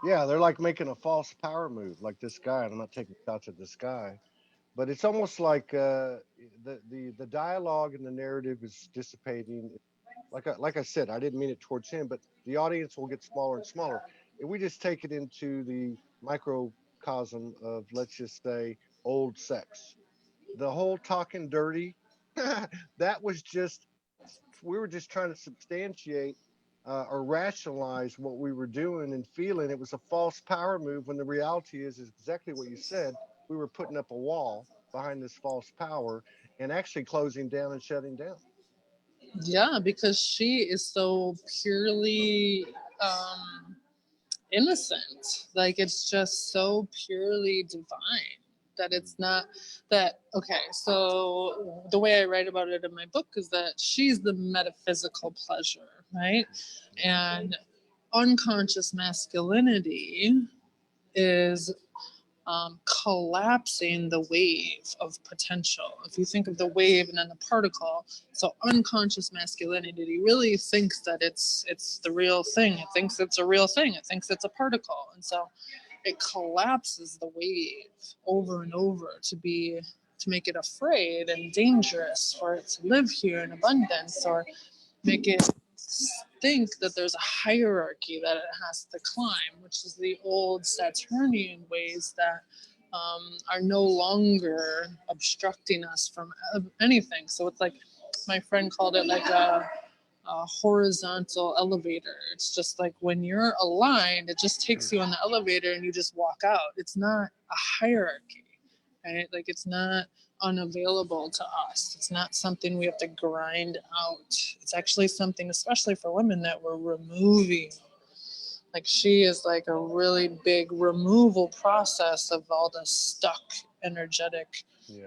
yeah, they're like making a false power move, like this guy. And I'm not taking shots at this guy, but it's almost like the dialogue and the narrative is dissipating. Like I said, I didn't mean it towards him, but the audience will get smaller and smaller if we just take it into the microcosm of, let's just say, old sex. The whole talking dirty, that was just, we were just trying to substantiate or rationalize what we were doing and feeling. It was a false power move when the reality is exactly what you said. We were putting up a wall behind this false power and actually closing down and shutting down. yeah, because she is so purely innocent. Like it's just so purely divine that it's not that. Okay, so the way I write about it in my book is that she's the metaphysical pleasure, right? And unconscious masculinity is collapsing the wave of potential. If you think of the wave and then the particle, so unconscious masculinity really thinks that it's the real thing. It thinks it's a real thing. It thinks it's a particle, and so it collapses the wave over and over to make it afraid and dangerous for it to live here in abundance, or make it think that there's a hierarchy that it has to climb, which is the old Saturnian ways that are no longer obstructing us from anything. So it's like my friend called it like a horizontal elevator. It's just like when you're aligned, it just takes you on the elevator and you just walk out. It's not a hierarchy, right? Like it's not unavailable to us. It's not something we have to grind out. It's actually something, especially for women, that we're removing. Like she is like a really big removal process of all the stuck energetic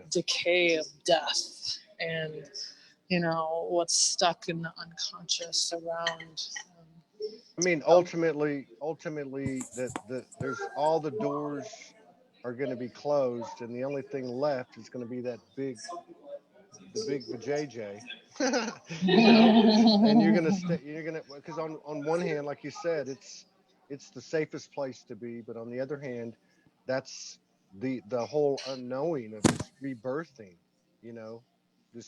decay of death and what's stuck in the unconscious around. I mean, ultimately, that there's all the doors are going to be closed, and the only thing left is going to be the big vajayjay, you know, and you're gonna stay. You're gonna, because on one hand, like you said, it's the safest place to be, but on the other hand, that's the whole unknowing of this rebirthing. You know, well,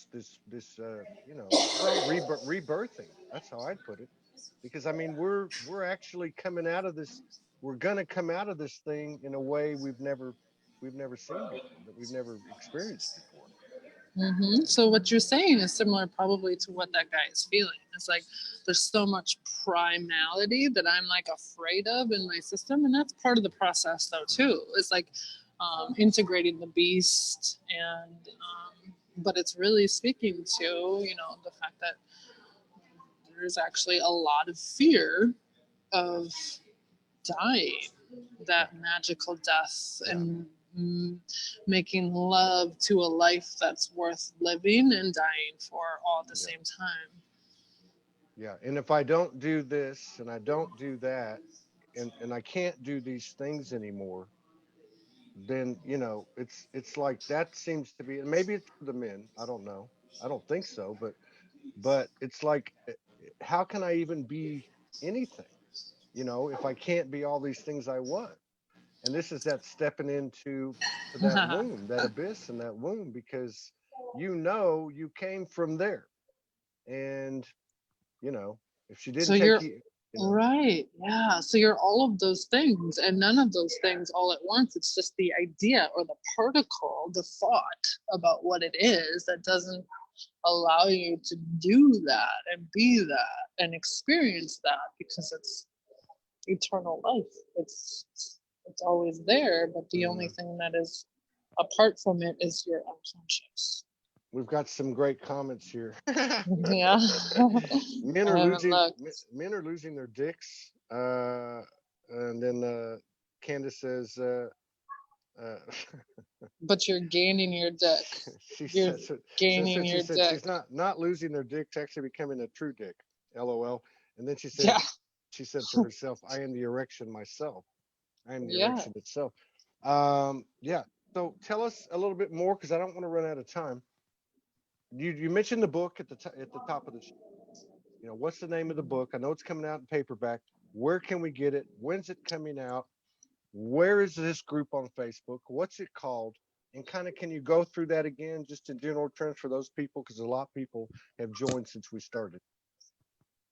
rebirthing. That's how I'd put it, because I mean, we're actually coming out of this. We're gonna come out of this thing in a way we've never seen before, that we've never experienced before. So what you're saying is similar probably to what that guy is feeling. It's like there's so much primality that I'm like afraid of in my system, and that's part of the process though too. It's like integrating the beast, and but it's really speaking to the fact that there's actually a lot of fear of dying, that magical death, and making love to a life that's worth living and dying for all at the same time. Yeah, and if I don't do this and I don't do that, and I can't do these things anymore, then it's like that seems to be, and maybe it's for the men. I don't know. I don't think so, but it's like, how can I even be anything? If I can't be all these things I was. And this is that stepping into to that womb, that abyss, and that womb, because you came from there, and if she So didn't take you're you, right. Yeah. So you're all of those things and none of those things all at once. It's just the idea or the particle, the thought about what it is that doesn't allow you to do that and be that and experience that, because it's eternal life. It's always there, but the only thing that is apart from it is your unconscious. We've got some great comments here. Yeah. men I are haven't losing looked. men are losing their dicks. And then Candace says, But you're gaining your dick. she You're says it. gaining She your said dick. she's not losing their dicks, actually becoming a true dick. LOL. And then she said Yeah. for herself, I am the erection myself. I am the Yeah. erection itself. Yeah. So tell us a little bit more, because I don't want to run out of time. You mentioned the book at the top of the show. What's the name of the book? I know it's coming out in paperback. Where can we get it? When's it coming out? Where is this group on Facebook? What's it called? And kind of, can you go through that again, just in general terms, for those people, because a lot of people have joined since we started.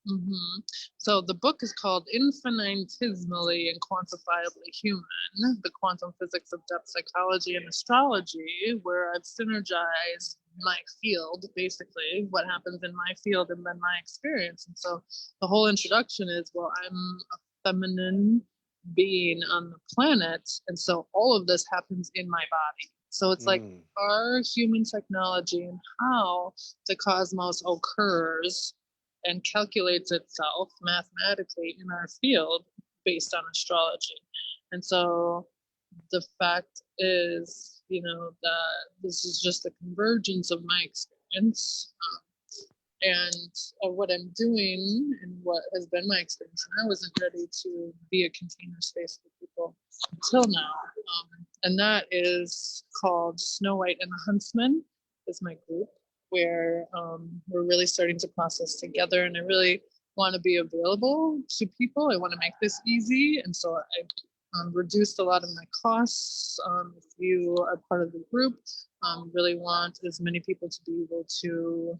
Mm-hmm. So the book is called Infinitesimally and Quantifiably Human, the Quantum Physics of Depth Psychology and Astrology, where I've synergized my field, basically, what happens in my field and then my experience. And so the whole introduction is, well, I'm a feminine being on the planet, and so all of this happens in my body. So it's like our human technology and how the cosmos occurs and calculates itself mathematically in our field based on astrology. And so the fact is, that this is just a convergence of my experience and of what I'm doing and what has been my experience. And I wasn't ready to be a container space for people until now. And that is called Snow White and the Huntsman, is my group, where we're really starting to process together. And I really want to be available to people. I want to make this easy. And so I reduced a lot of my costs. If you are part of the group, really want as many people to be able to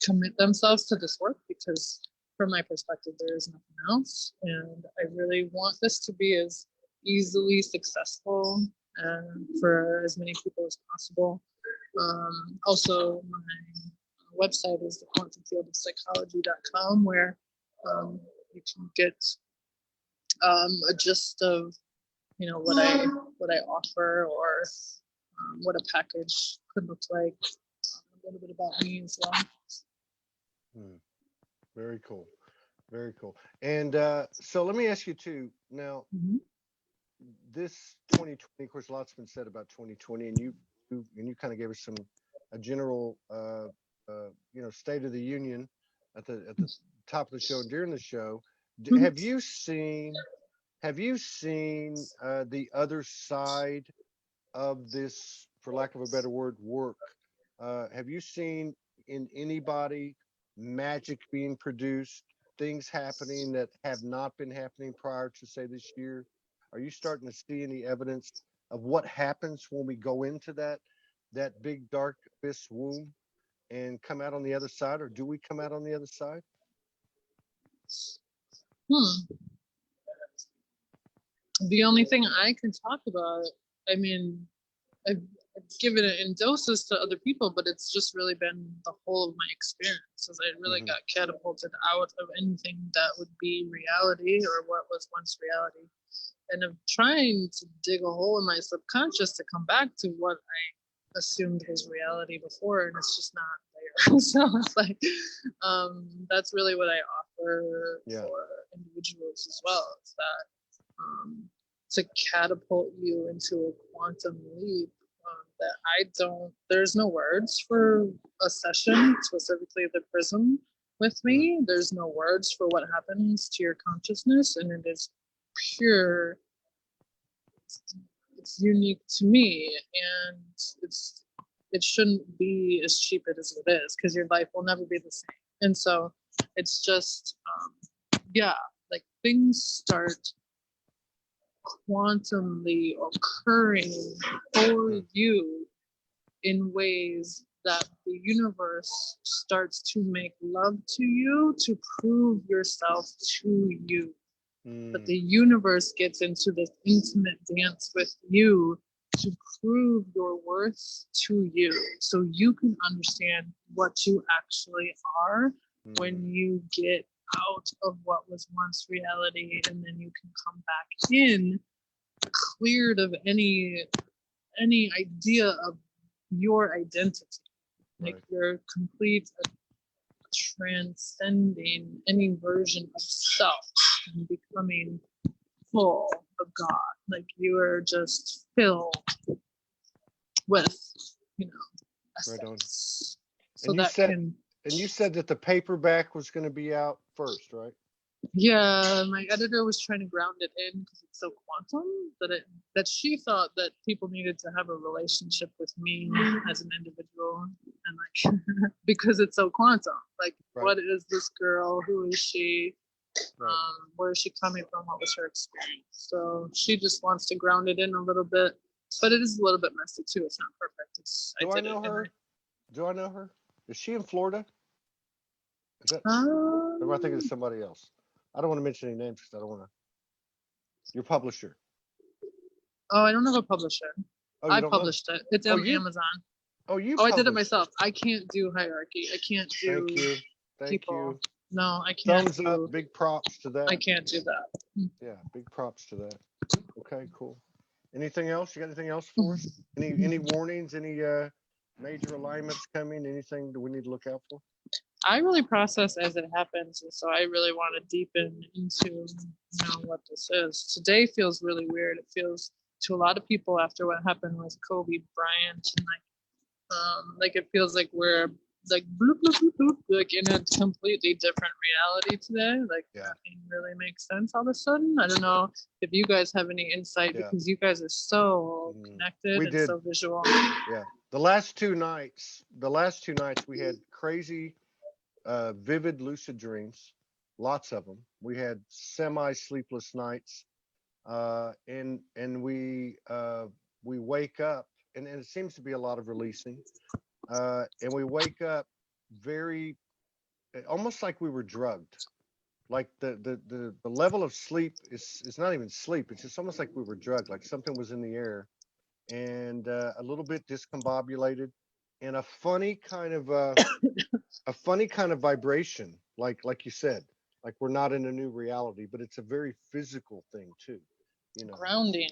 commit themselves to this work, because from my perspective, there is nothing else. And I really want this to be as easily successful and for as many people as possible. Also, my website is thequantumfieldofpsychology.com, where you can get a gist of what I offer, or what a package could look like. A little bit about me as well. Very cool. Very cool. And so let me ask you too. Now, this 2020, of course, a lot's been said about 2020, and you kind of gave us a general state of the union at the top of the show and during the show. Have you seen the other side of this, for lack of a better word, work? Have you seen in anybody magic being produced, things happening that have not been happening prior to, say, this year? Are you starting to see any evidence of what happens when we go into that big dark abyss womb and come out on the other side, or do we come out on the other side? The only thing I can talk about, I mean, I've given it in doses to other people, but it's just really been the whole of my experience, as I really got catapulted out of anything that would be reality or what was once reality. And I'm trying to dig a hole in my subconscious to come back to what I assumed was reality before, and it's just not there. So it's like, that's really what I offer for individuals as well, is that to catapult you into a quantum leap that there's no words for a session, specifically the prism with me. There's no words for what happens to your consciousness, and it is pure. It's unique to me, and it shouldn't be as cheap as it is, because your life will never be the same. And so it's just like things start quantumly occurring for you in ways that the universe starts to make love to you, to prove yourself to you. But the universe gets into this intimate dance with you to prove your worth to you so you can understand what you actually are when you get out of what was once reality, and then you can come back in cleared of any idea of your identity, like you're complete, transcending any version of self and becoming full of God. Like you are just filled with, essence. So and you said that the paperback was going to be out first, right? Yeah, my editor was trying to ground it in because it's so quantum that she thought that people needed to have a relationship with me as an individual, and like because it's so quantum. Like, what is this girl? Who is she? Where is she coming from? What was her experience? So she just wants to ground it in a little bit, but it is a little bit messy too. It's not perfect. Do I know her? Do I know her? Is she in Florida? Is that? Or am I thinking of somebody else? I don't want to mention any names because I don't want to. Your publisher. Oh, I don't have a publisher. Oh, I published it. It's on Amazon. Oh, you? Oh, I did it myself. I can't do hierarchy. I can't do. Thank you. No, I can't. Thumbs up. Big props to that. I can't do that. Yeah, big props to that. Okay, cool. Anything else? You got anything else for us? Any warnings? Any major alignments coming? Anything that we need to look out for? I really process as it happens, and so I really want to deepen into what this is. Today feels really weird. It feels to a lot of people after what happened with Kobe Bryant, and like it feels like we're like bloop, bloop, bloop, bloop, like in a completely different reality today. Like nothing really makes sense all of a sudden. I don't know if you guys have any insight because you guys are so connected and so visual. Yeah. The last two nights we had crazy vivid lucid dreams, lots of them. We had semi-sleepless nights, and we wake up, and it seems to be a lot of releasing, and we wake up very, almost like we were drugged. Like the level of sleep is not even sleep. It's just almost like we were drugged, like something was in the air, and a little bit discombobulated, and a funny kind of vibration, like you said, like we're not in a new reality, but it's a very physical thing too, grounding.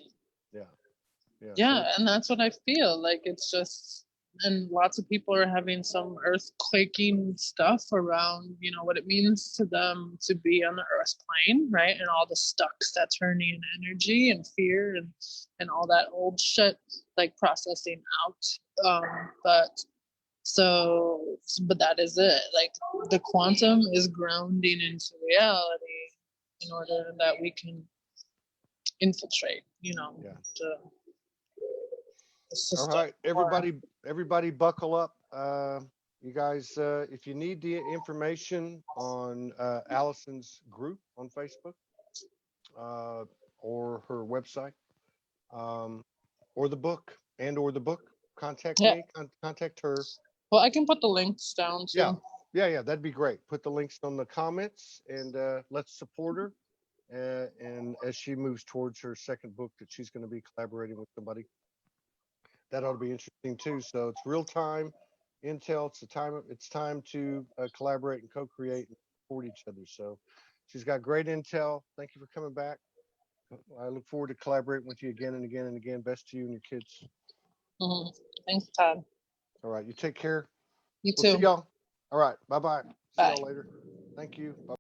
Yeah, and that's what I feel like. It's just, and lots of people are having some earthquaking stuff around what it means to them to be on the earth plane, right? And all the stuck Saturnian energy and fear and all that old shit, like processing out. But that is it. Like the quantum is grounding into reality in order that we can infiltrate, the system. All right, everybody buckle up. You guys, if you need the information on Allison's group on Facebook, or her website, or the book, contact me, contact her. Well, I can put the links down too. Yeah, that'd be great. Put the links on the comments, and let's support her. And as she moves towards her second book that she's going to be collaborating with somebody, that ought to be interesting too. So it's real time intel. It's time to collaborate and co-create and support each other. So she's got great intel. Thank you for coming back. I look forward to collaborating with you again and again and again. Best to you and your kids. Thanks, Todd. All right, you take care. You too. We'll see y'all. All right, bye-bye. Bye. See y'all later. Thank you. Bye.